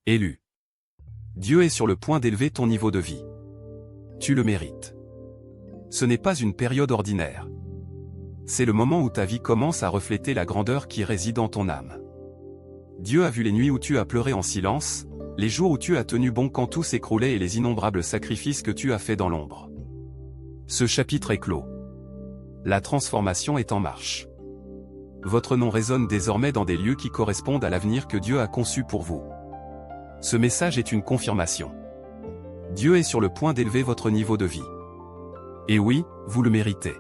Élu. Dieu est sur le point d'élever ton niveau de vie. Tu le mérites. Ce n'est pas une période ordinaire. C'est le moment où ta vie commence à refléter la grandeur qui réside en ton âme. Dieu a vu les nuits où tu as pleuré en silence, les jours où tu as tenu bon quand tout s'écroulait et les innombrables sacrifices que tu as faits dans l'ombre. Ce chapitre est clos. La transformation est en marche. Votre nom résonne désormais dans des lieux qui correspondent à l'avenir que Dieu a conçu pour vous. Ce message est une confirmation. Dieu est sur le point d'élever votre niveau de vie. Et oui, vous le méritez.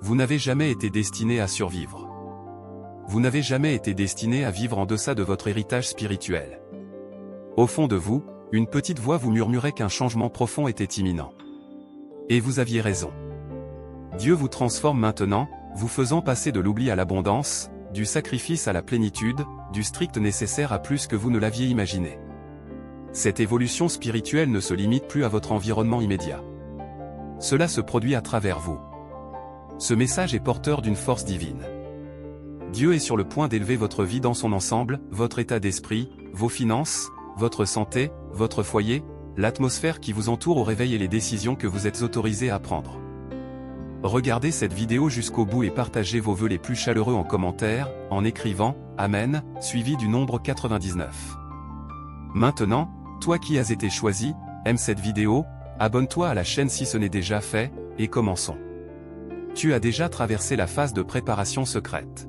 Vous n'avez jamais été destiné à survivre. Vous n'avez jamais été destiné à vivre en deçà de votre héritage spirituel. Au fond de vous, une petite voix vous murmurait qu'un changement profond était imminent. Et vous aviez raison. Dieu vous transforme maintenant, vous faisant passer de l'oubli à l'abondance, du sacrifice à la plénitude, du strict nécessaire à plus que vous ne l'aviez imaginé. Cette évolution spirituelle ne se limite plus à votre environnement immédiat. Cela se produit à travers vous. Ce message est porteur d'une force divine. Dieu est sur le point d'élever votre vie dans son ensemble, votre état d'esprit, vos finances, votre santé, votre foyer, l'atmosphère qui vous entoure au réveil et les décisions que vous êtes autorisé à prendre. Regardez cette vidéo jusqu'au bout et partagez vos vœux les plus chaleureux en commentaire, en écrivant « Amen » suivi du nombre 99. Maintenant, toi qui as été choisi, aime cette vidéo, abonne-toi à la chaîne si ce n'est déjà fait, et commençons. Tu as déjà traversé la phase de préparation secrète.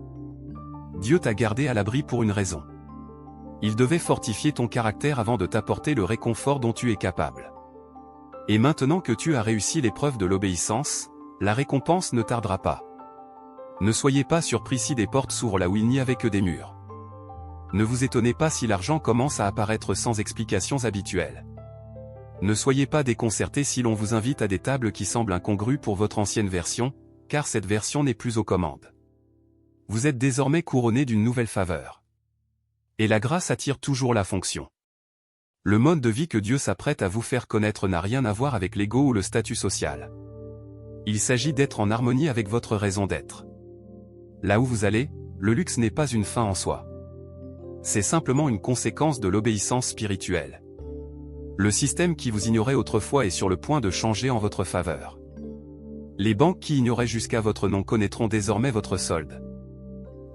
Dieu t'a gardé à l'abri pour une raison. Il devait fortifier ton caractère avant de t'apporter le réconfort dont tu es capable. Et maintenant que tu as réussi l'épreuve de l'obéissance, la récompense ne tardera pas. Ne soyez pas surpris si des portes s'ouvrent là où il n'y avait que des murs. Ne vous étonnez pas si l'argent commence à apparaître sans explications habituelles. Ne soyez pas déconcertés si l'on vous invite à des tables qui semblent incongrues pour votre ancienne version, car cette version n'est plus aux commandes. Vous êtes désormais couronné d'une nouvelle faveur. Et la grâce attire toujours la fonction. Le mode de vie que Dieu s'apprête à vous faire connaître n'a rien à voir avec l'ego ou le statut social. Il s'agit d'être en harmonie avec votre raison d'être. Là où vous allez, le luxe n'est pas une fin en soi. C'est simplement une conséquence de l'obéissance spirituelle. Le système qui vous ignorait autrefois est sur le point de changer en votre faveur. Les banques qui ignoraient jusqu'à votre nom connaîtront désormais votre solde.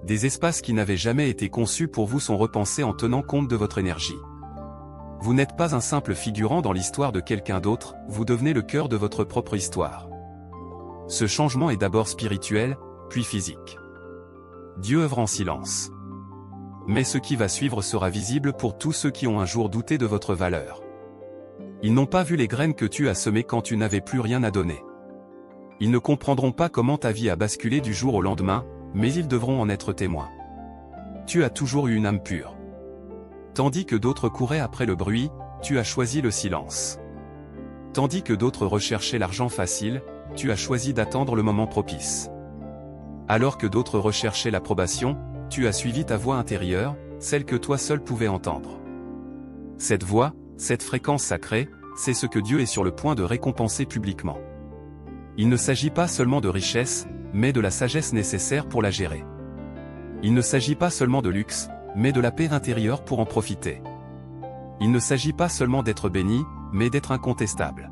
Des espaces qui n'avaient jamais été conçus pour vous sont repensés en tenant compte de votre énergie. Vous n'êtes pas un simple figurant dans l'histoire de quelqu'un d'autre, vous devenez le cœur de votre propre histoire. Ce changement est d'abord spirituel, puis physique. Dieu œuvre en silence. Mais ce qui va suivre sera visible pour tous ceux qui ont un jour douté de votre valeur. Ils n'ont pas vu les graines que tu as semées quand tu n'avais plus rien à donner. Ils ne comprendront pas comment ta vie a basculé du jour au lendemain, mais ils devront en être témoins. Tu as toujours eu une âme pure. Tandis que d'autres couraient après le bruit, tu as choisi le silence. Tandis que d'autres recherchaient l'argent facile, tu as choisi d'attendre le moment propice. Alors que d'autres recherchaient l'approbation, tu as suivi ta voix intérieure, celle que toi seul pouvais entendre. Cette voix, cette fréquence sacrée, c'est ce que Dieu est sur le point de récompenser publiquement. Il ne s'agit pas seulement de richesse, mais de la sagesse nécessaire pour la gérer. Il ne s'agit pas seulement de luxe, mais de la paix intérieure pour en profiter. Il ne s'agit pas seulement d'être béni, mais d'être incontestable.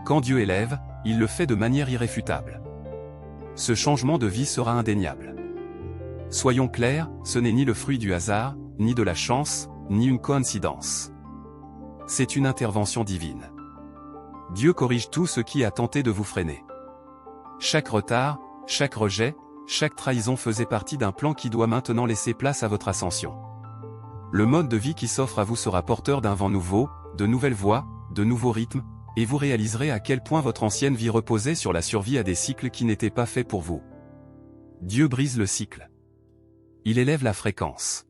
Quand Dieu élève, il le fait de manière irréfutable. Ce changement de vie sera indéniable. Soyons clairs, ce n'est ni le fruit du hasard, ni de la chance, ni une coïncidence. C'est une intervention divine. Dieu corrige tout ce qui a tenté de vous freiner. Chaque retard, chaque rejet, chaque trahison faisait partie d'un plan qui doit maintenant laisser place à votre ascension. Le mode de vie qui s'offre à vous sera porteur d'un vent nouveau, de nouvelles voies, de nouveaux rythmes, et vous réaliserez à quel point votre ancienne vie reposait sur la survie à des cycles qui n'étaient pas faits pour vous. Dieu brise le cycle. Il élève la fréquence.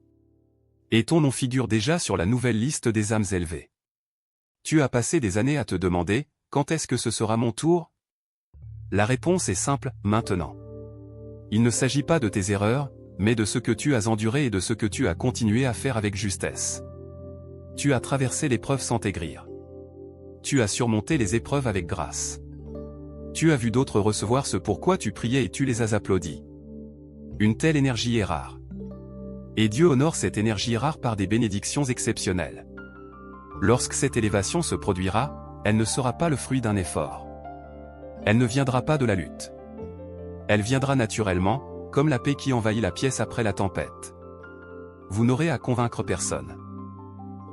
Et ton nom figure déjà sur la nouvelle liste des âmes élevées. Tu as passé des années à te demander, quand est-ce que ce sera mon tour? La réponse est simple, maintenant. Il ne s'agit pas de tes erreurs, mais de ce que tu as enduré et de ce que tu as continué à faire avec justesse. Tu as traversé l'épreuve sans t'aigrir. Tu as surmonté les épreuves avec grâce. Tu as vu d'autres recevoir ce pourquoi tu priais et tu les as applaudis. Une telle énergie est rare. Et Dieu honore cette énergie rare par des bénédictions exceptionnelles. Lorsque cette élévation se produira, elle ne sera pas le fruit d'un effort. Elle ne viendra pas de la lutte. Elle viendra naturellement, comme la paix qui envahit la pièce après la tempête. Vous n'aurez à convaincre personne.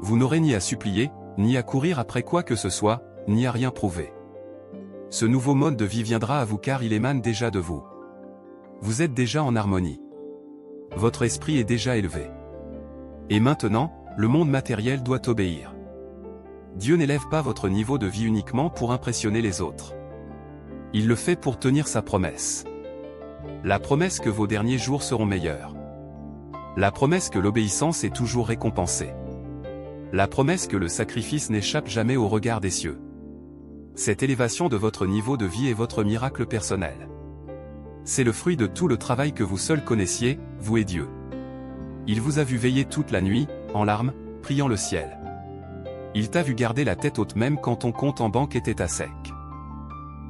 Vous n'aurez ni à supplier, ni à courir après quoi que ce soit, ni à rien prouver. Ce nouveau mode de vie viendra à vous car il émane déjà de vous. Vous êtes déjà en harmonie. Votre esprit est déjà élevé. Et maintenant, le monde matériel doit obéir. Dieu n'élève pas votre niveau de vie uniquement pour impressionner les autres. Il le fait pour tenir sa promesse. La promesse que vos derniers jours seront meilleurs. La promesse que l'obéissance est toujours récompensée. La promesse que le sacrifice n'échappe jamais au regard des cieux. Cette élévation de votre niveau de vie est votre miracle personnel. C'est le fruit de tout le travail que vous seul connaissiez, vous et Dieu. Il vous a vu veiller toute la nuit, en larmes, priant le ciel. Il t'a vu garder la tête haute même quand ton compte en banque était à sec.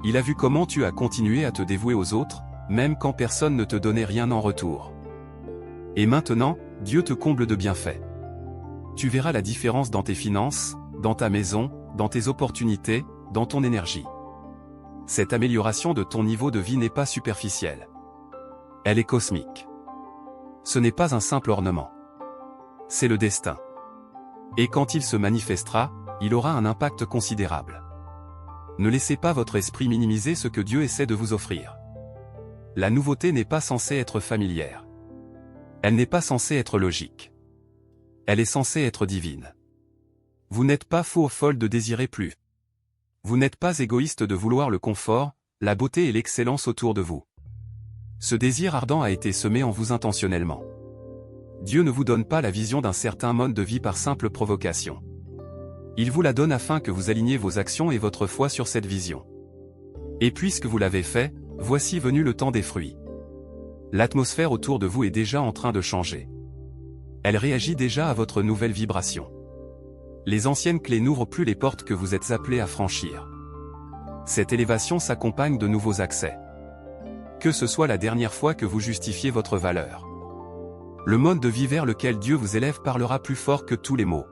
Il a vu comment tu as continué à te dévouer aux autres, même quand personne ne te donnait rien en retour. Et maintenant, Dieu te comble de bienfaits. Tu verras la différence dans tes finances, dans ta maison, dans tes opportunités, dans ton énergie. Cette amélioration de ton niveau de vie n'est pas superficielle. Elle est cosmique. Ce n'est pas un simple ornement. C'est le destin. Et quand il se manifestera, il aura un impact considérable. Ne laissez pas votre esprit minimiser ce que Dieu essaie de vous offrir. La nouveauté n'est pas censée être familière. Elle n'est pas censée être logique. Elle est censée être divine. Vous n'êtes pas faux ou folle de désirer plus. Vous n'êtes pas égoïste de vouloir le confort, la beauté et l'excellence autour de vous. Ce désir ardent a été semé en vous intentionnellement. Dieu ne vous donne pas la vision d'un certain mode de vie par simple provocation. Il vous la donne afin que vous aligniez vos actions et votre foi sur cette vision. Et puisque vous l'avez fait, voici venu le temps des fruits. L'atmosphère autour de vous est déjà en train de changer. Elle réagit déjà à votre nouvelle vibration. Les anciennes clés n'ouvrent plus les portes que vous êtes appelés à franchir. Cette élévation s'accompagne de nouveaux accès. Que ce soit la dernière fois que vous justifiez votre valeur. Le mode de vie vers lequel Dieu vous élève parlera plus fort que tous les mots.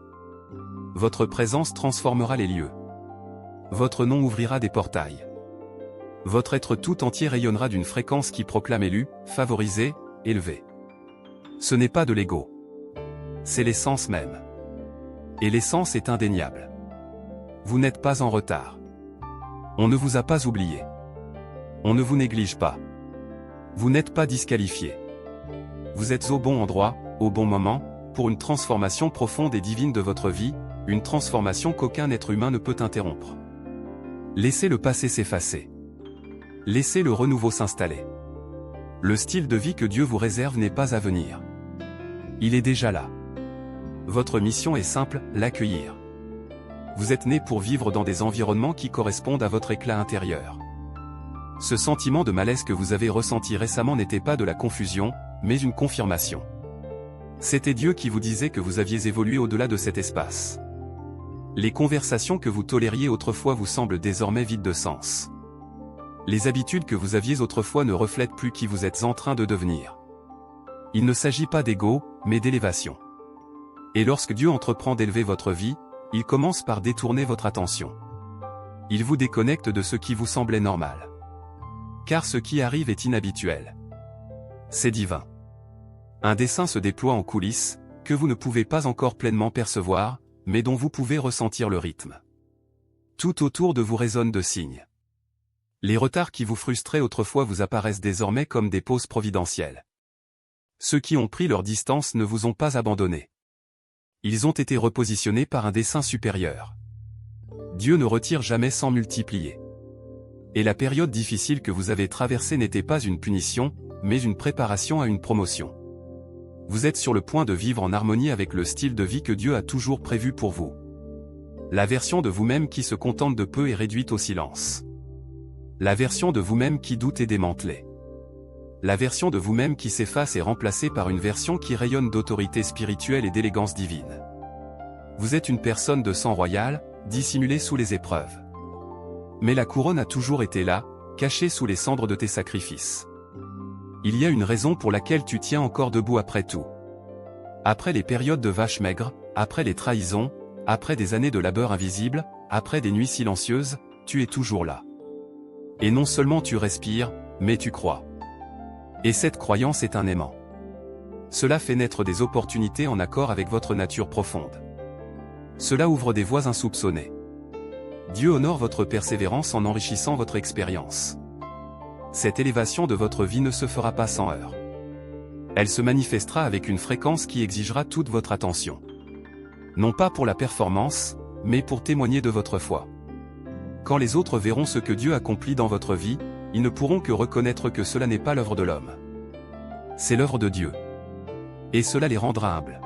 Votre présence transformera les lieux. Votre nom ouvrira des portails. Votre être tout entier rayonnera d'une fréquence qui proclame élu, favorisé, élevé. Ce n'est pas de l'ego. C'est l'essence même. Et l'essence est indéniable. Vous n'êtes pas en retard. On ne vous a pas oublié. On ne vous néglige pas. Vous n'êtes pas disqualifié. Vous êtes au bon endroit, au bon moment, pour une transformation profonde et divine de votre vie, une transformation qu'aucun être humain ne peut interrompre. Laissez le passé s'effacer. Laissez le renouveau s'installer. Le style de vie que Dieu vous réserve n'est pas à venir. Il est déjà là. Votre mission est simple, l'accueillir. Vous êtes né pour vivre dans des environnements qui correspondent à votre éclat intérieur. Ce sentiment de malaise que vous avez ressenti récemment n'était pas de la confusion, mais une confirmation. C'était Dieu qui vous disait que vous aviez évolué au-delà de cet espace. Les conversations que vous tolériez autrefois vous semblent désormais vides de sens. Les habitudes que vous aviez autrefois ne reflètent plus qui vous êtes en train de devenir. Il ne s'agit pas d'ego, mais d'élévation. Et lorsque Dieu entreprend d'élever votre vie, il commence par détourner votre attention. Il vous déconnecte de ce qui vous semblait normal. Car ce qui arrive est inhabituel. C'est divin. Un dessin se déploie en coulisses, que vous ne pouvez pas encore pleinement percevoir, mais dont vous pouvez ressentir le rythme. Tout autour de vous résonne de signes. Les retards qui vous frustraient autrefois vous apparaissent désormais comme des pauses providentielles. Ceux qui ont pris leur distance ne vous ont pas abandonné. Ils ont été repositionnés par un dessein supérieur. Dieu ne retire jamais sans multiplier. Et la période difficile que vous avez traversée n'était pas une punition, mais une préparation à une promotion. Vous êtes sur le point de vivre en harmonie avec le style de vie que Dieu a toujours prévu pour vous. La version de vous-même qui se contente de peu est réduite au silence. La version de vous-même qui doute est démantelée. La version de vous-même qui s'efface est remplacée par une version qui rayonne d'autorité spirituelle et d'élégance divine. Vous êtes une personne de sang royal, dissimulée sous les épreuves. Mais la couronne a toujours été là, cachée sous les cendres de tes sacrifices. Il y a une raison pour laquelle tu tiens encore debout après tout. Après les périodes de vaches maigres, après les trahisons, après des années de labeur invisible, après des nuits silencieuses, tu es toujours là. Et non seulement tu respires, mais tu crois. Et cette croyance est un aimant. Cela fait naître des opportunités en accord avec votre nature profonde. Cela ouvre des voies insoupçonnées. Dieu honore votre persévérance en enrichissant votre expérience. Cette élévation de votre vie ne se fera pas sans heurts. Elle se manifestera avec une fréquence qui exigera toute votre attention. Non pas pour la performance, mais pour témoigner de votre foi. Quand les autres verront ce que Dieu accomplit dans votre vie, ils ne pourront que reconnaître que cela n'est pas l'œuvre de l'homme. C'est l'œuvre de Dieu. Et cela les rendra humbles.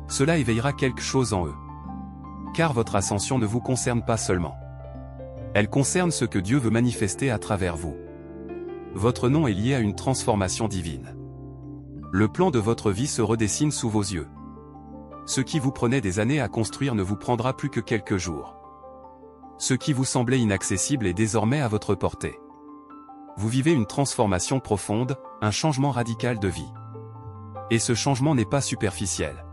Cela éveillera quelque chose en eux. Car votre ascension ne vous concerne pas seulement. Elle concerne ce que Dieu veut manifester à travers vous. Votre nom est lié à une transformation divine. Le plan de votre vie se redessine sous vos yeux. Ce qui vous prenait des années à construire ne vous prendra plus que quelques jours. Ce qui vous semblait inaccessible est désormais à votre portée. Vous vivez une transformation profonde, un changement radical de vie. Et ce changement n'est pas superficiel.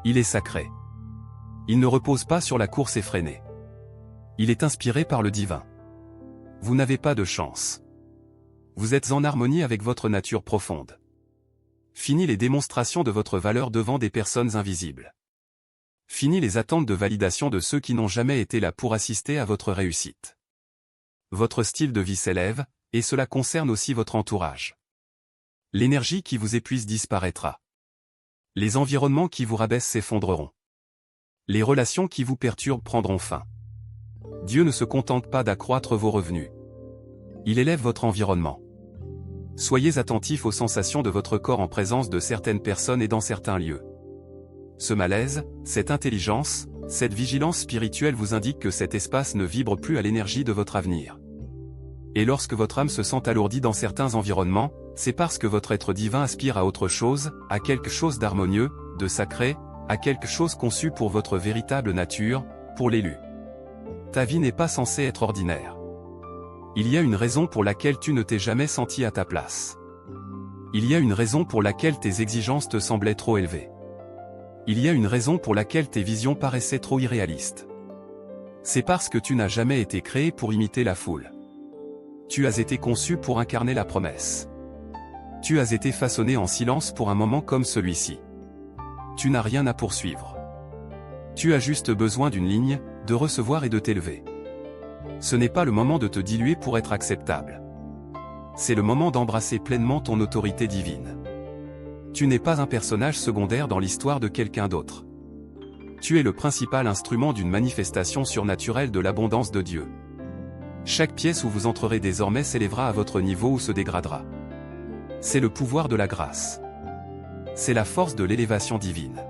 Il est sacré. Il ne repose pas sur la course effrénée. Il est inspiré par le divin. Vous n'avez pas de chance. Vous êtes en harmonie avec votre nature profonde. Fini les démonstrations de votre valeur devant des personnes invisibles. Fini les attentes de validation de ceux qui n'ont jamais été là pour assister à votre réussite. Votre style de vie s'élève, et cela concerne aussi votre entourage. L'énergie qui vous épuise disparaîtra. Les environnements qui vous rabaissent s'effondreront. Les relations qui vous perturbent prendront fin. Dieu ne se contente pas d'accroître vos revenus. Il élève votre environnement. Soyez attentif aux sensations de votre corps en présence de certaines personnes et dans certains lieux. Ce malaise, cette intelligence, cette vigilance spirituelle vous indique que cet espace ne vibre plus à l'énergie de votre avenir. Et lorsque votre âme se sent alourdie dans certains environnements, c'est parce que votre être divin aspire à autre chose, à quelque chose d'harmonieux, de sacré, à quelque chose conçu pour votre véritable nature, pour l'élu. Ta vie n'est pas censée être ordinaire. Il y a une raison pour laquelle tu ne t'es jamais senti à ta place. Il y a une raison pour laquelle tes exigences te semblaient trop élevées. Il y a une raison pour laquelle tes visions paraissaient trop irréalistes. C'est parce que tu n'as jamais été créé pour imiter la foule. Tu as été conçu pour incarner la promesse. Tu as été façonné en silence pour un moment comme celui-ci. Tu n'as rien à poursuivre. Tu as juste besoin d'une ligne, de recevoir et de t'élever. Ce n'est pas le moment de te diluer pour être acceptable. C'est le moment d'embrasser pleinement ton autorité divine. Tu n'es pas un personnage secondaire dans l'histoire de quelqu'un d'autre. Tu es le principal instrument d'une manifestation surnaturelle de l'abondance de Dieu. Chaque pièce où vous entrerez désormais s'élèvera à votre niveau ou se dégradera. C'est le pouvoir de la grâce. C'est la force de l'élévation divine.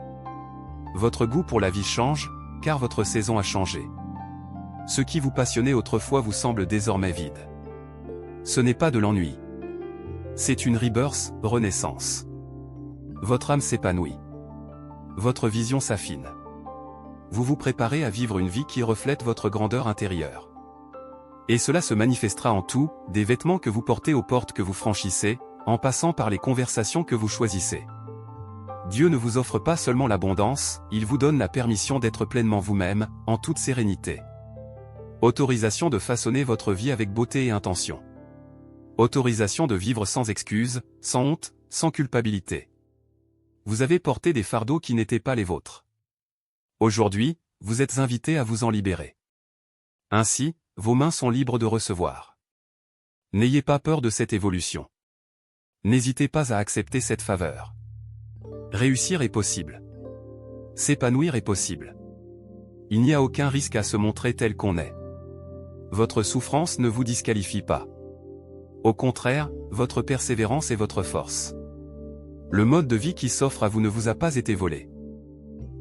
Votre goût pour la vie change, car votre saison a changé. Ce qui vous passionnait autrefois vous semble désormais vide. Ce n'est pas de l'ennui. C'est une rebirth, renaissance. Votre âme s'épanouit. Votre vision s'affine. Vous vous préparez à vivre une vie qui reflète votre grandeur intérieure. Et cela se manifestera en tout, des vêtements que vous portez aux portes que vous franchissez, en passant par les conversations que vous choisissez. Dieu ne vous offre pas seulement l'abondance, il vous donne la permission d'être pleinement vous-même, en toute sérénité. Autorisation de façonner votre vie avec beauté et intention. Autorisation de vivre sans excuse, sans honte, sans culpabilité. Vous avez porté des fardeaux qui n'étaient pas les vôtres. Aujourd'hui, vous êtes invité à vous en libérer. Ainsi, vos mains sont libres de recevoir. N'ayez pas peur de cette évolution. N'hésitez pas à accepter cette faveur. Réussir est possible. S'épanouir est possible. Il n'y a aucun risque à se montrer tel qu'on est. Votre souffrance ne vous disqualifie pas. Au contraire, votre persévérance est votre force. Le mode de vie qui s'offre à vous ne vous a pas été volé.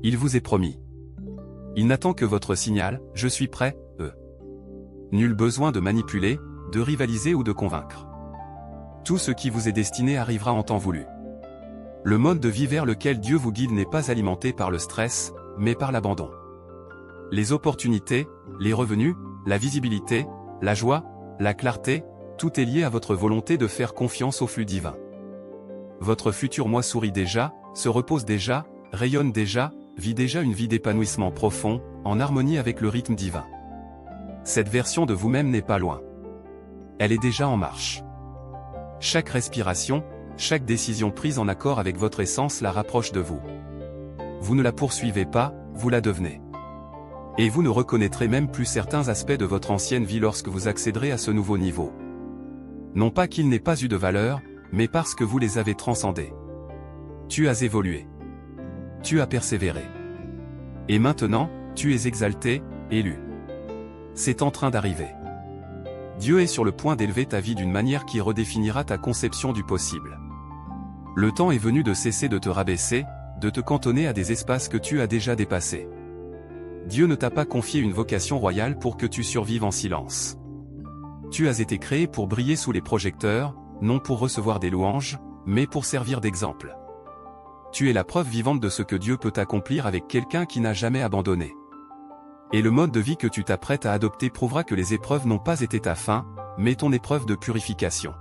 Il vous est promis. Il n'attend que votre signal, je suis prêt, Nul besoin de manipuler, de rivaliser ou de convaincre. Tout ce qui vous est destiné arrivera en temps voulu. Le mode de vie vers lequel Dieu vous guide n'est pas alimenté par le stress, mais par l'abandon. Les opportunités, les revenus, la visibilité, la joie, la clarté, tout est lié à votre volonté de faire confiance au flux divin. Votre futur moi sourit déjà, se repose déjà, rayonne déjà, vit déjà une vie d'épanouissement profond, en harmonie avec le rythme divin. Cette version de vous-même n'est pas loin. Elle est déjà en marche. Chaque respiration, chaque décision prise en accord avec votre essence la rapproche de vous. Vous ne la poursuivez pas, vous la devenez. Et vous ne reconnaîtrez même plus certains aspects de votre ancienne vie lorsque vous accéderez à ce nouveau niveau. Non pas qu'ils n'aient pas eu de valeur, mais parce que vous les avez transcendés. Tu as évolué. Tu as persévéré. Et maintenant, tu es exalté, élu. C'est en train d'arriver. Dieu est sur le point d'élever ta vie d'une manière qui redéfinira ta conception du possible. Le temps est venu de cesser de te rabaisser, de te cantonner à des espaces que tu as déjà dépassés. Dieu ne t'a pas confié une vocation royale pour que tu survives en silence. Tu as été créé pour briller sous les projecteurs, non pour recevoir des louanges, mais pour servir d'exemple. Tu es la preuve vivante de ce que Dieu peut accomplir avec quelqu'un qui n'a jamais abandonné. Et le mode de vie que tu t'apprêtes à adopter prouvera que les épreuves n'ont pas été ta fin, mais ton épreuve de purification.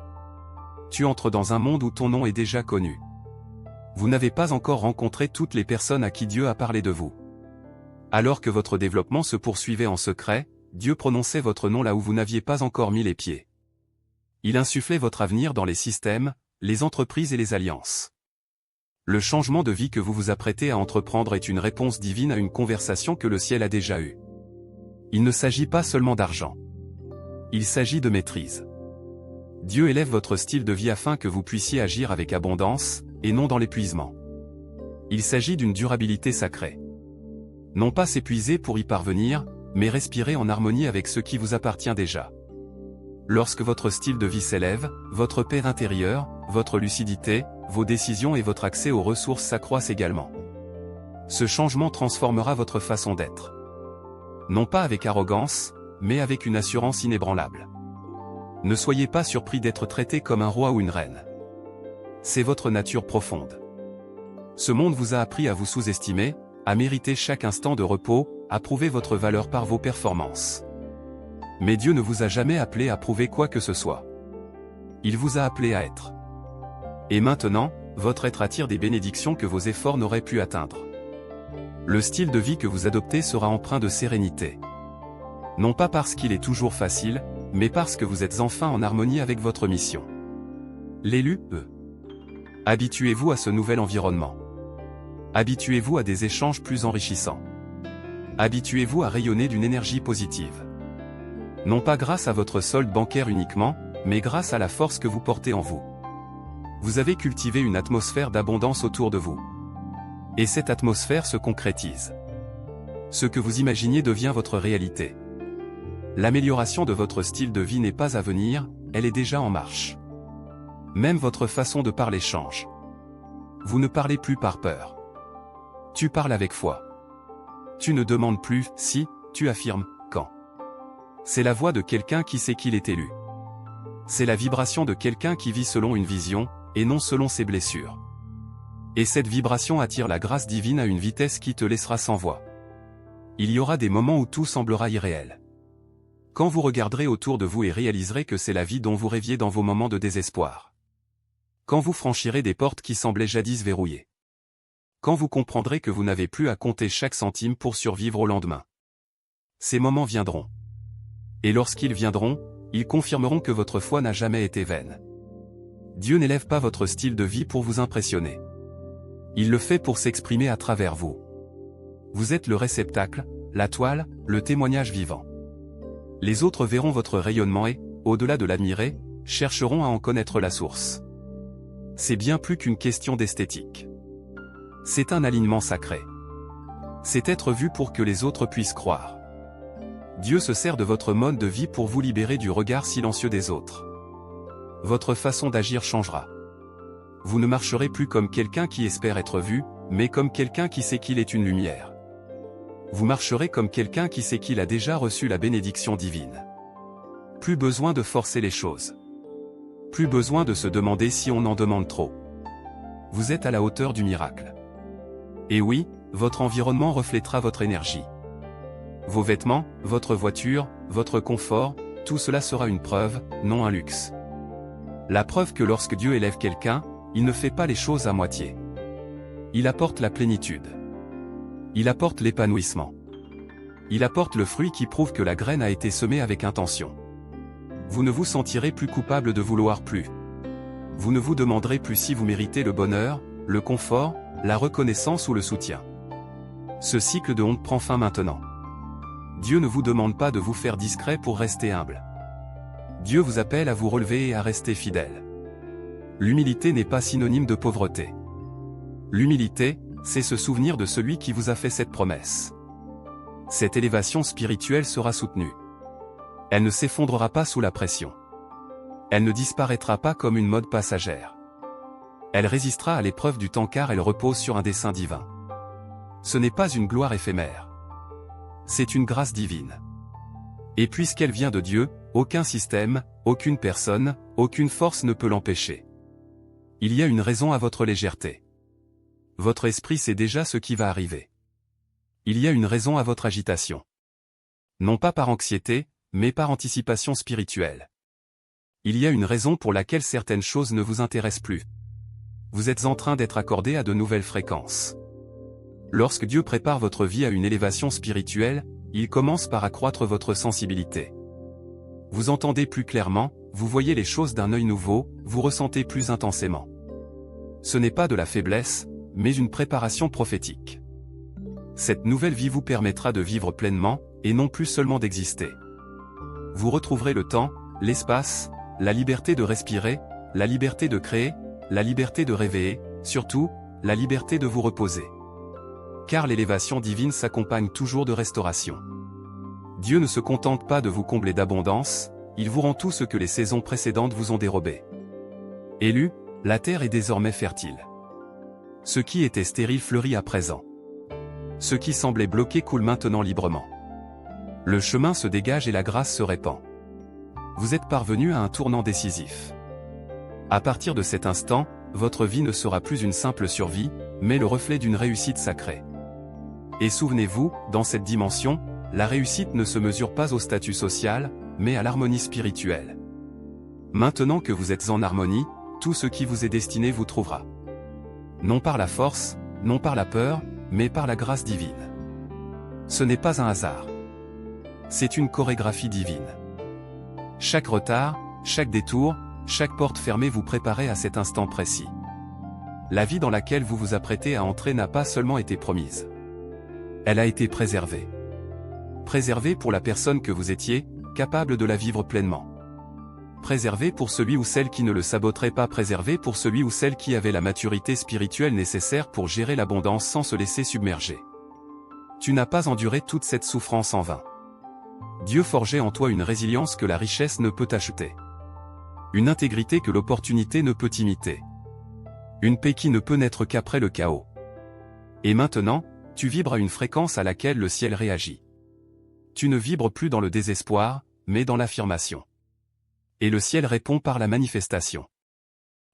Tu entres dans un monde où ton nom est déjà connu. Vous n'avez pas encore rencontré toutes les personnes à qui Dieu a parlé de vous. Alors que votre développement se poursuivait en secret, Dieu prononçait votre nom là où vous n'aviez pas encore mis les pieds. Il insufflait votre avenir dans les systèmes, les entreprises et les alliances. Le changement de vie que vous vous apprêtez à entreprendre est une réponse divine à une conversation que le ciel a déjà eue. Il ne s'agit pas seulement d'argent. Il s'agit de maîtrise. Dieu élève votre style de vie afin que vous puissiez agir avec abondance, et non dans l'épuisement. Il s'agit d'une durabilité sacrée. Non pas s'épuiser pour y parvenir, mais respirer en harmonie avec ce qui vous appartient déjà. Lorsque votre style de vie s'élève, votre paix intérieure, votre lucidité, vos décisions et votre accès aux ressources s'accroissent également. Ce changement transformera votre façon d'être. Non pas avec arrogance, mais avec une assurance inébranlable. Ne soyez pas surpris d'être traité comme un roi ou une reine. C'est votre nature profonde. Ce monde vous a appris à vous sous-estimer, à mériter chaque instant de repos, à prouver votre valeur par vos performances. Mais Dieu ne vous a jamais appelé à prouver quoi que ce soit. Il vous a appelé à être. Et maintenant, votre être attire des bénédictions que vos efforts n'auraient pu atteindre. Le style de vie que vous adoptez sera empreint de sérénité. Non pas parce qu'il est toujours facile, mais parce que vous êtes enfin en harmonie avec votre mission. L'élu, habituez-vous à ce nouvel environnement. Habituez-vous à des échanges plus enrichissants. Habituez-vous à rayonner d'une énergie positive. Non pas grâce à votre solde bancaire uniquement, mais grâce à la force que vous portez en vous. Vous avez cultivé une atmosphère d'abondance autour de vous. Et cette atmosphère se concrétise. Ce que vous imaginez devient votre réalité. L'amélioration de votre style de vie n'est pas à venir, elle est déjà en marche. Même votre façon de parler change. Vous ne parlez plus par peur. Tu parles avec foi. Tu ne demandes plus « si », tu affirmes « quand ». C'est la voix de quelqu'un qui sait qu'il est élu. C'est la vibration de quelqu'un qui vit selon une vision, et non selon ses blessures. Et cette vibration attire la grâce divine à une vitesse qui te laissera sans voix. Il y aura des moments où tout semblera irréel. Quand vous regarderez autour de vous et réaliserez que c'est la vie dont vous rêviez dans vos moments de désespoir. Quand vous franchirez des portes qui semblaient jadis verrouillées. Quand vous comprendrez que vous n'avez plus à compter chaque centime pour survivre au lendemain. Ces moments viendront. Et lorsqu'ils viendront, ils confirmeront que votre foi n'a jamais été vaine. Dieu n'élève pas votre style de vie pour vous impressionner. Il le fait pour s'exprimer à travers vous. Vous êtes le réceptacle, la toile, le témoignage vivant. Les autres verront votre rayonnement et, au-delà de l'admirer, chercheront à en connaître la source. C'est bien plus qu'une question d'esthétique. C'est un alignement sacré. C'est être vu pour que les autres puissent croire. Dieu se sert de votre mode de vie pour vous libérer du regard silencieux des autres. Votre façon d'agir changera. Vous ne marcherez plus comme quelqu'un qui espère être vu, mais comme quelqu'un qui sait qu'il est une lumière. Vous marcherez comme quelqu'un qui sait qu'il a déjà reçu la bénédiction divine. Plus besoin de forcer les choses. Plus besoin de se demander si on en demande trop. Vous êtes à la hauteur du miracle. Et oui, votre environnement reflètera votre énergie. Vos vêtements, votre voiture, votre confort, tout cela sera une preuve, non un luxe. La preuve que lorsque Dieu élève quelqu'un, il ne fait pas les choses à moitié. Il apporte la plénitude. Il apporte l'épanouissement. Il apporte le fruit qui prouve que la graine a été semée avec intention. Vous ne vous sentirez plus coupable de vouloir plus. Vous ne vous demanderez plus si vous méritez le bonheur, le confort, la reconnaissance ou le soutien. Ce cycle de honte prend fin maintenant. Dieu ne vous demande pas de vous faire discret pour rester humble. Dieu vous appelle à vous relever et à rester fidèle. L'humilité n'est pas synonyme de pauvreté. L'humilité, c'est se souvenir de celui qui vous a fait cette promesse. Cette élévation spirituelle sera soutenue. Elle ne s'effondrera pas sous la pression. Elle ne disparaîtra pas comme une mode passagère. Elle résistera à l'épreuve du temps car elle repose sur un dessein divin. Ce n'est pas une gloire éphémère. C'est une grâce divine. Et puisqu'elle vient de Dieu, aucun système, aucune personne, aucune force ne peut l'empêcher. Il y a une raison à votre légèreté. Votre esprit sait déjà ce qui va arriver. Il y a une raison à votre agitation. Non pas par anxiété, mais par anticipation spirituelle. Il y a une raison pour laquelle certaines choses ne vous intéressent plus. Vous êtes en train d'être accordé à de nouvelles fréquences. Lorsque Dieu prépare votre vie à une élévation spirituelle, il commence par accroître votre sensibilité. Vous entendez plus clairement, vous voyez les choses d'un œil nouveau, vous ressentez plus intensément. Ce n'est pas de la faiblesse, mais une préparation prophétique. Cette nouvelle vie vous permettra de vivre pleinement, et non plus seulement d'exister. Vous retrouverez le temps, l'espace, la liberté de respirer, la liberté de créer, la liberté de rêver, surtout, la liberté de vous reposer. Car l'élévation divine s'accompagne toujours de restauration. Dieu ne se contente pas de vous combler d'abondance, il vous rend tout ce que les saisons précédentes vous ont dérobé. Élu, la terre est désormais fertile. Ce qui était stérile fleurit à présent. Ce qui semblait bloqué coule maintenant librement. Le chemin se dégage et la grâce se répand. Vous êtes parvenu à un tournant décisif. À partir de cet instant, votre vie ne sera plus une simple survie, mais le reflet d'une réussite sacrée. Et souvenez-vous, dans cette dimension, la réussite ne se mesure pas au statut social, mais à l'harmonie spirituelle. Maintenant que vous êtes en harmonie, tout ce qui vous est destiné vous trouvera. Non par la force, non par la peur, mais par la grâce divine. Ce n'est pas un hasard. C'est une chorégraphie divine. Chaque retard, chaque détour, chaque porte fermée vous préparait à cet instant précis. La vie dans laquelle vous vous apprêtez à entrer n'a pas seulement été promise. Elle a été préservée. Préservée pour la personne que vous étiez, capable de la vivre pleinement. Préservée pour celui ou celle qui ne le saboterait pas, préservée pour celui ou celle qui avait la maturité spirituelle nécessaire pour gérer l'abondance sans se laisser submerger. Tu n'as pas enduré toute cette souffrance en vain. Dieu forgeait en toi une résilience que la richesse ne peut acheter. Une intégrité que l'opportunité ne peut imiter. Une paix qui ne peut naître qu'après le chaos. Et maintenant, tu vibres à une fréquence à laquelle le ciel réagit. Tu ne vibres plus dans le désespoir, mais dans l'affirmation. Et le ciel répond par la manifestation.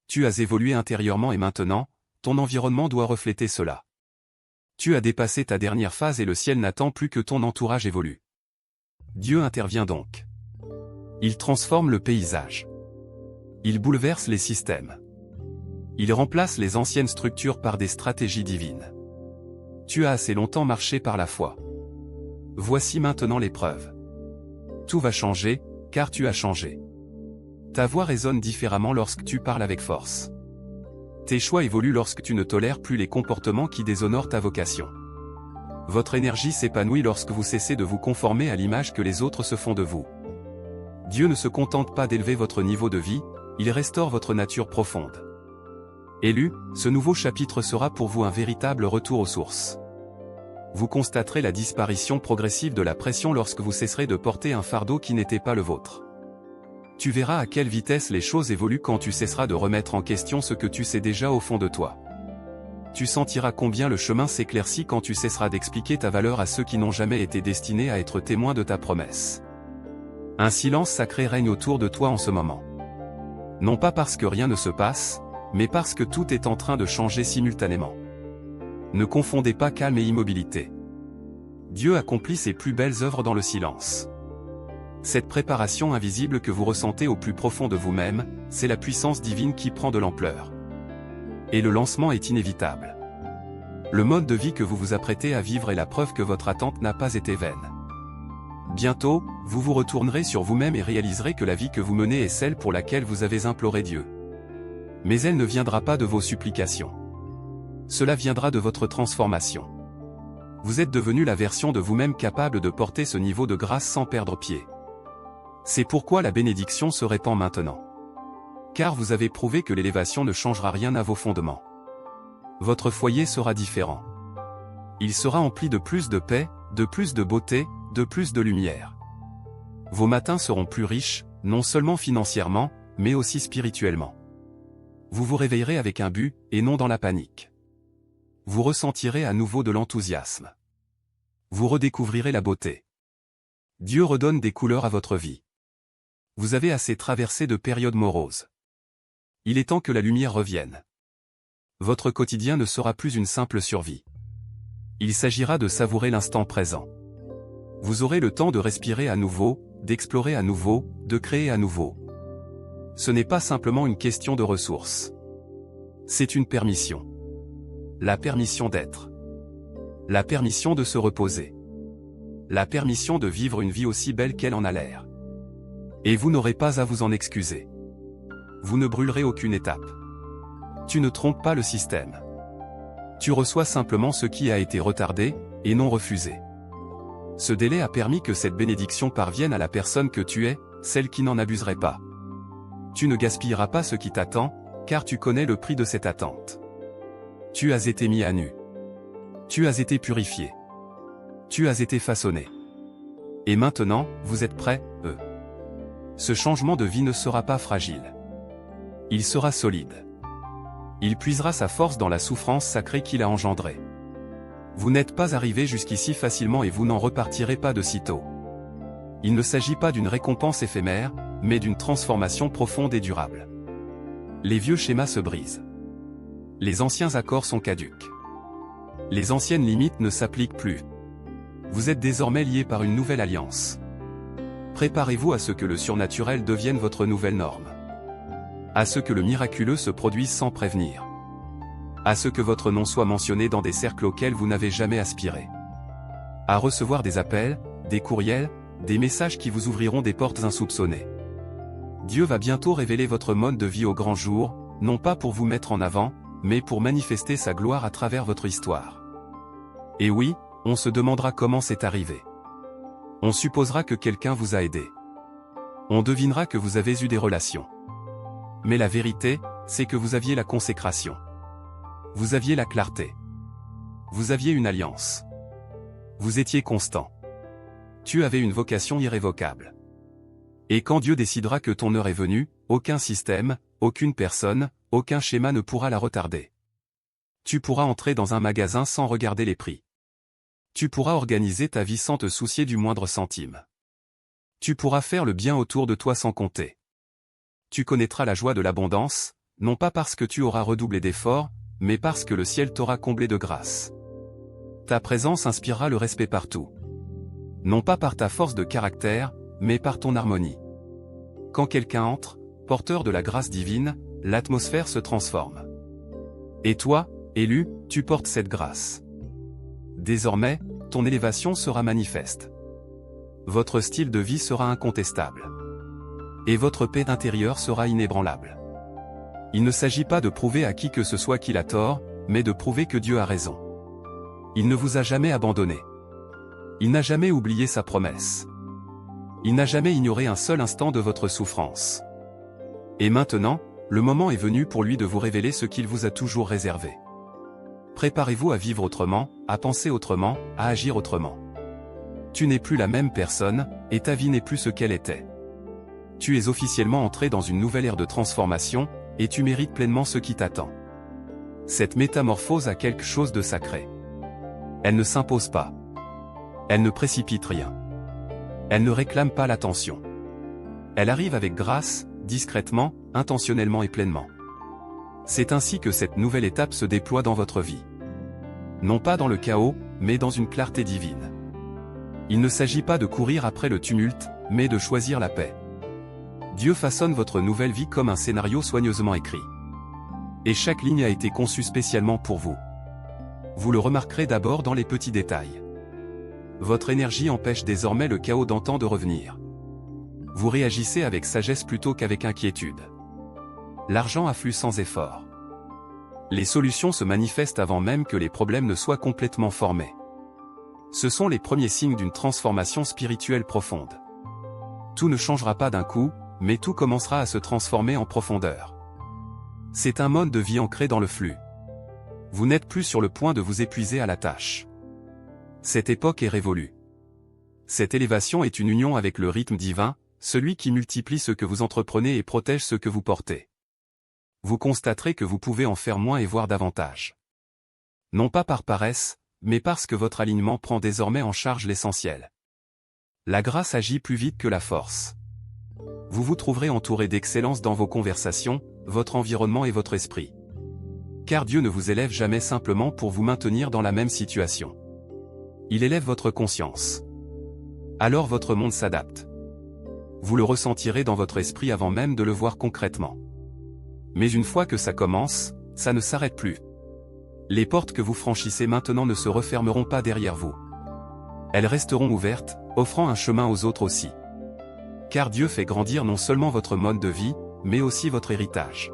Tu as évolué intérieurement et maintenant, ton environnement doit refléter cela. Tu as dépassé ta dernière phase et le ciel n'attend plus que ton entourage évolue. Dieu intervient donc. Il transforme le paysage. Il bouleverse les systèmes. Il remplace les anciennes structures par des stratégies divines. Tu as assez longtemps marché par la foi. Voici maintenant l'épreuve. Tout va changer, car tu as changé. Ta voix résonne différemment lorsque tu parles avec force. Tes choix évoluent lorsque tu ne tolères plus les comportements qui déshonorent ta vocation. Votre énergie s'épanouit lorsque vous cessez de vous conformer à l'image que les autres se font de vous. Dieu ne se contente pas d'élever votre niveau de vie, il restaure votre nature profonde. Élu, ce nouveau chapitre sera pour vous un véritable retour aux sources. Vous constaterez la disparition progressive de la pression lorsque vous cesserez de porter un fardeau qui n'était pas le vôtre. Tu verras à quelle vitesse les choses évoluent quand tu cesseras de remettre en question ce que tu sais déjà au fond de toi. Tu sentiras combien le chemin s'éclaircit quand tu cesseras d'expliquer ta valeur à ceux qui n'ont jamais été destinés à être témoins de ta promesse. Un silence sacré règne autour de toi en ce moment. Non pas parce que rien ne se passe, mais parce que tout est en train de changer simultanément. Ne confondez pas calme et immobilité. Dieu accomplit ses plus belles œuvres dans le silence. Cette préparation invisible que vous ressentez au plus profond de vous-même, c'est la puissance divine qui prend de l'ampleur. Et le lancement est inévitable. Le mode de vie que vous vous apprêtez à vivre est la preuve que votre attente n'a pas été vaine. Bientôt, vous vous retournerez sur vous-même et réaliserez que la vie que vous menez est celle pour laquelle vous avez imploré Dieu. Mais elle ne viendra pas de vos supplications. Cela viendra de votre transformation. Vous êtes devenu la version de vous-même capable de porter ce niveau de grâce sans perdre pied. C'est pourquoi la bénédiction se répand maintenant. Car vous avez prouvé que l'élévation ne changera rien à vos fondements. Votre foyer sera différent. Il sera empli de plus de paix, de plus de beauté, de plus de lumière. Vos matins seront plus riches, non seulement financièrement, mais aussi spirituellement. Vous vous réveillerez avec un but, et non dans la panique. Vous ressentirez à nouveau de l'enthousiasme. Vous redécouvrirez la beauté. Dieu redonne des couleurs à votre vie. Vous avez assez traversé de périodes moroses. Il est temps que la lumière revienne. Votre quotidien ne sera plus une simple survie. Il s'agira de savourer l'instant présent. Vous aurez le temps de respirer à nouveau, d'explorer à nouveau, de créer à nouveau. Ce n'est pas simplement une question de ressources. C'est une permission. La permission d'être. La permission de se reposer. La permission de vivre une vie aussi belle qu'elle en a l'air. Et vous n'aurez pas à vous en excuser. Vous ne brûlerez aucune étape. Tu ne trompes pas le système. Tu reçois simplement ce qui a été retardé, et non refusé. Ce délai a permis que cette bénédiction parvienne à la personne que tu es, celle qui n'en abuserait pas. Tu ne gaspilleras pas ce qui t'attend, car tu connais le prix de cette attente. Tu as été mis à nu. Tu as été purifié. Tu as été façonné. Et maintenant, vous êtes prêts, Ce changement de vie ne sera pas fragile. Il sera solide. Il puisera sa force dans la souffrance sacrée qu'il a engendrée. Vous n'êtes pas arrivé jusqu'ici facilement et vous n'en repartirez pas de sitôt. Il ne s'agit pas d'une récompense éphémère, mais d'une transformation profonde et durable. Les vieux schémas se brisent. Les anciens accords sont caducs. Les anciennes limites ne s'appliquent plus. Vous êtes désormais liés par une nouvelle alliance. Préparez-vous à ce que le surnaturel devienne votre nouvelle norme. À ce que le miraculeux se produise sans prévenir. À ce que votre nom soit mentionné dans des cercles auxquels vous n'avez jamais aspiré. À recevoir des appels, des courriels, des messages qui vous ouvriront des portes insoupçonnées. Dieu va bientôt révéler votre mode de vie au grand jour, non pas pour vous mettre en avant, mais pour manifester sa gloire à travers votre histoire. Et oui, on se demandera comment c'est arrivé. On supposera que quelqu'un vous a aidé. On devinera que vous avez eu des relations. Mais la vérité, c'est que vous aviez la consécration. Vous aviez la clarté. Vous aviez une alliance. Vous étiez constant. Tu avais une vocation irrévocable. Et quand Dieu décidera que ton heure est venue, aucun système, aucune personne, aucun schéma ne pourra la retarder. Tu pourras entrer dans un magasin sans regarder les prix. Tu pourras organiser ta vie sans te soucier du moindre centime. Tu pourras faire le bien autour de toi sans compter. Tu connaîtras la joie de l'abondance, non pas parce que tu auras redoublé d'efforts, mais parce que le ciel t'aura comblé de grâce. Ta présence inspirera le respect partout. Non pas par ta force de caractère, mais par ton harmonie. Quand quelqu'un entre, porteur de la grâce divine, l'atmosphère se transforme. Et toi, élu, tu portes cette grâce. Désormais, ton élévation sera manifeste. Votre style de vie sera incontestable. Et votre paix intérieure sera inébranlable. Il ne s'agit pas de prouver à qui que ce soit qu'il a tort, mais de prouver que Dieu a raison. Il ne vous a jamais abandonné. Il n'a jamais oublié sa promesse. Il n'a jamais ignoré un seul instant de votre souffrance. Et maintenant, le moment est venu pour lui de vous révéler ce qu'il vous a toujours réservé. Préparez-vous à vivre autrement, à penser autrement, à agir autrement. Tu n'es plus la même personne, et ta vie n'est plus ce qu'elle était. Tu es officiellement entré dans une nouvelle ère de transformation, et tu mérites pleinement ce qui t'attend. Cette métamorphose a quelque chose de sacré. Elle ne s'impose pas. Elle ne précipite rien. Elle ne réclame pas l'attention. Elle arrive avec grâce, discrètement, intentionnellement et pleinement. C'est ainsi que cette nouvelle étape se déploie dans votre vie. Non pas dans le chaos, mais dans une clarté divine. Il ne s'agit pas de courir après le tumulte, mais de choisir la paix. Dieu façonne votre nouvelle vie comme un scénario soigneusement écrit. Et chaque ligne a été conçue spécialement pour vous. Vous le remarquerez d'abord dans les petits détails. Votre énergie empêche désormais le chaos d'antan de revenir. Vous réagissez avec sagesse plutôt qu'avec inquiétude. L'argent afflue sans effort. Les solutions se manifestent avant même que les problèmes ne soient complètement formés. Ce sont les premiers signes d'une transformation spirituelle profonde. Tout ne changera pas d'un coup, mais tout commencera à se transformer en profondeur. C'est un mode de vie ancré dans le flux. Vous n'êtes plus sur le point de vous épuiser à la tâche. Cette époque est révolue. Cette élévation est une union avec le rythme divin, celui qui multiplie ce que vous entreprenez et protège ce que vous portez. Vous constaterez que vous pouvez en faire moins et voir davantage. Non pas par paresse, mais parce que votre alignement prend désormais en charge l'essentiel. La grâce agit plus vite que la force. Vous vous trouverez entouré d'excellence dans vos conversations, votre environnement et votre esprit. Car Dieu ne vous élève jamais simplement pour vous maintenir dans la même situation. Il élève votre conscience. Alors votre monde s'adapte. Vous le ressentirez dans votre esprit avant même de le voir concrètement. Mais une fois que ça commence, ça ne s'arrête plus. Les portes que vous franchissez maintenant ne se refermeront pas derrière vous. Elles resteront ouvertes, offrant un chemin aux autres aussi. Car Dieu fait grandir non seulement votre mode de vie, mais aussi votre héritage.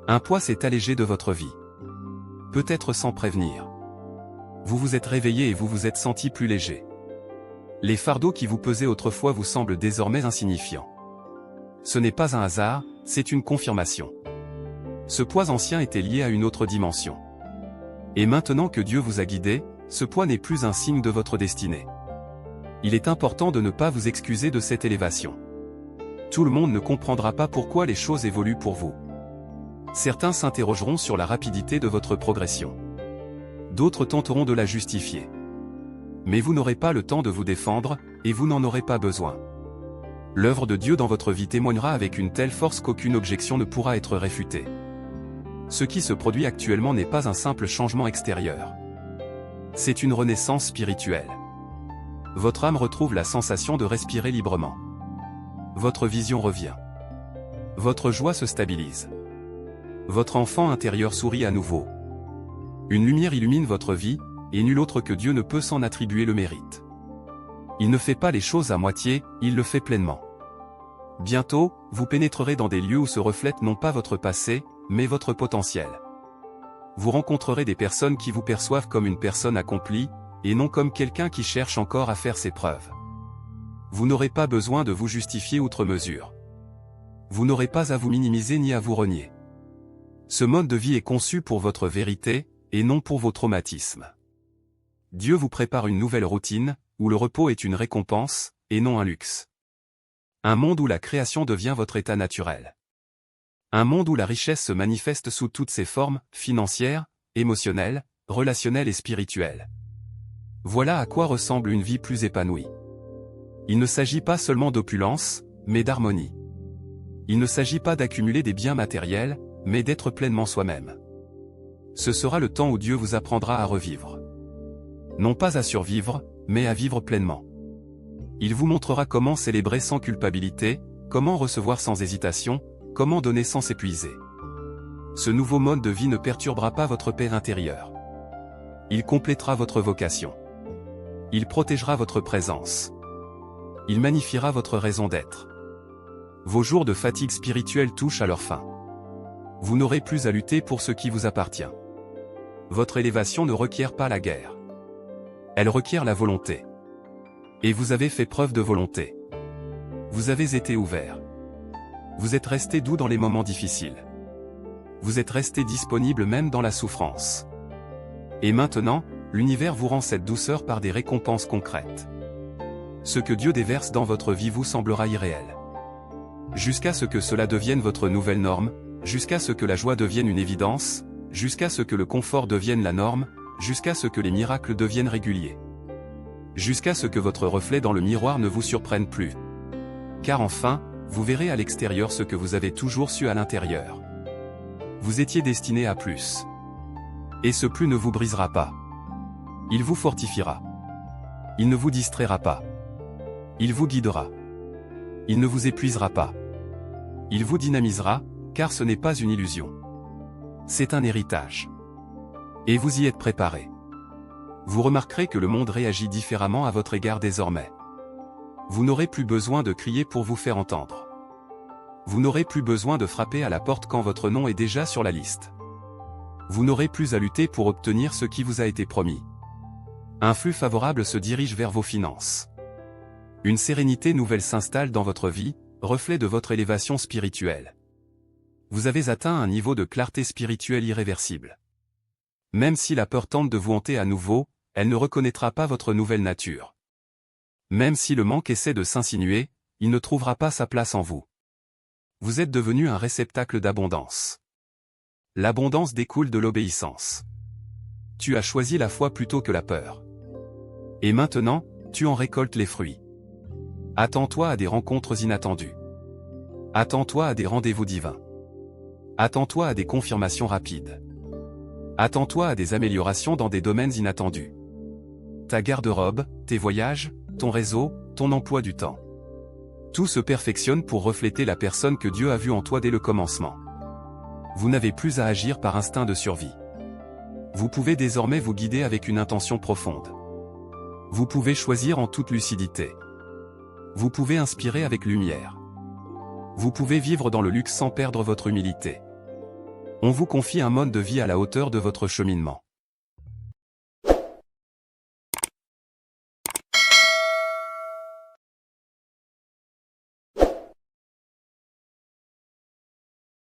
Un poids s'est allégé de votre vie. Peut-être sans prévenir. Vous vous êtes réveillé et vous vous êtes senti plus léger. Les fardeaux qui vous pesaient autrefois vous semblent désormais insignifiants. Ce n'est pas un hasard, c'est une confirmation. Ce poids ancien était lié à une autre dimension. Et maintenant que Dieu vous a guidé, ce poids n'est plus un signe de votre destinée. Il est important de ne pas vous excuser de cette élévation. Tout le monde ne comprendra pas pourquoi les choses évoluent pour vous. Certains s'interrogeront sur la rapidité de votre progression. D'autres tenteront de la justifier. Mais vous n'aurez pas le temps de vous défendre, et vous n'en aurez pas besoin. L'œuvre de Dieu dans votre vie témoignera avec une telle force qu'aucune objection ne pourra être réfutée. Ce qui se produit actuellement n'est pas un simple changement extérieur. C'est une renaissance spirituelle. Votre âme retrouve la sensation de respirer librement. Votre vision revient. Votre joie se stabilise. Votre enfant intérieur sourit à nouveau. Une lumière illumine votre vie, et nul autre que Dieu ne peut s'en attribuer le mérite. Il ne fait pas les choses à moitié, il le fait pleinement. Bientôt, vous pénétrerez dans des lieux où se reflète non pas votre passé, mais votre potentiel. Vous rencontrerez des personnes qui vous perçoivent comme une personne accomplie, et non comme quelqu'un qui cherche encore à faire ses preuves. Vous n'aurez pas besoin de vous justifier outre mesure. Vous n'aurez pas à vous minimiser ni à vous renier. Ce mode de vie est conçu pour votre vérité, et non pour vos traumatismes. Dieu vous prépare une nouvelle routine, où le repos est une récompense, et non un luxe. Un monde où la création devient votre état naturel. Un monde où la richesse se manifeste sous toutes ses formes, financières, émotionnelles, relationnelles et spirituelles. Voilà à quoi ressemble une vie plus épanouie. Il ne s'agit pas seulement d'opulence, mais d'harmonie. Il ne s'agit pas d'accumuler des biens matériels, mais d'être pleinement soi-même. Ce sera le temps où Dieu vous apprendra à revivre. Non pas à survivre, mais à vivre pleinement. Il vous montrera comment célébrer sans culpabilité, comment recevoir sans hésitation, comment donner sans s'épuiser. Ce nouveau mode de vie ne perturbera pas votre paix intérieure. Il complétera votre vocation. Il protégera votre présence. Il magnifiera votre raison d'être. Vos jours de fatigue spirituelle touchent à leur fin. Vous n'aurez plus à lutter pour ce qui vous appartient. Votre élévation ne requiert pas la guerre. Elle requiert la volonté. Et vous avez fait preuve de volonté. Vous avez été ouvert. Vous êtes resté doux dans les moments difficiles. Vous êtes resté disponible même dans la souffrance. Et maintenant, l'univers vous rend cette douceur par des récompenses concrètes. Ce que Dieu déverse dans votre vie vous semblera irréel. Jusqu'à ce que cela devienne votre nouvelle norme, jusqu'à ce que la joie devienne une évidence, jusqu'à ce que le confort devienne la norme, jusqu'à ce que les miracles deviennent réguliers. Jusqu'à ce que votre reflet dans le miroir ne vous surprenne plus. Car enfin, vous verrez à l'extérieur ce que vous avez toujours su à l'intérieur. Vous étiez destiné à plus. Et ce plus ne vous brisera pas. Il vous fortifiera. Il ne vous distraira pas. Il vous guidera. Il ne vous épuisera pas. Il vous dynamisera, car ce n'est pas une illusion. C'est un héritage. Et vous y êtes préparé. Vous remarquerez que le monde réagit différemment à votre égard désormais. Vous n'aurez plus besoin de crier pour vous faire entendre. Vous n'aurez plus besoin de frapper à la porte quand votre nom est déjà sur la liste. Vous n'aurez plus à lutter pour obtenir ce qui vous a été promis. Un flux favorable se dirige vers vos finances. Une sérénité nouvelle s'installe dans votre vie, reflet de votre élévation spirituelle. Vous avez atteint un niveau de clarté spirituelle irréversible. Même si la peur tente de vous hanter à nouveau, elle ne reconnaîtra pas votre nouvelle nature. Même si le manque essaie de s'insinuer, il ne trouvera pas sa place en vous. Vous êtes devenu un réceptacle d'abondance. L'abondance découle de l'obéissance. Tu as choisi la foi plutôt que la peur. Et maintenant, tu en récoltes les fruits. Attends-toi à des rencontres inattendues. Attends-toi à des rendez-vous divins. Attends-toi à des confirmations rapides. Attends-toi à des améliorations dans des domaines inattendus. Ta garde-robe, tes voyages, ton réseau, ton emploi du temps. Tout se perfectionne pour refléter la personne que Dieu a vue en toi dès le commencement. Vous n'avez plus à agir par instinct de survie. Vous pouvez désormais vous guider avec une intention profonde. Vous pouvez choisir en toute lucidité. Vous pouvez inspirer avec lumière. Vous pouvez vivre dans le luxe sans perdre votre humilité. On vous confie un mode de vie à la hauteur de votre cheminement.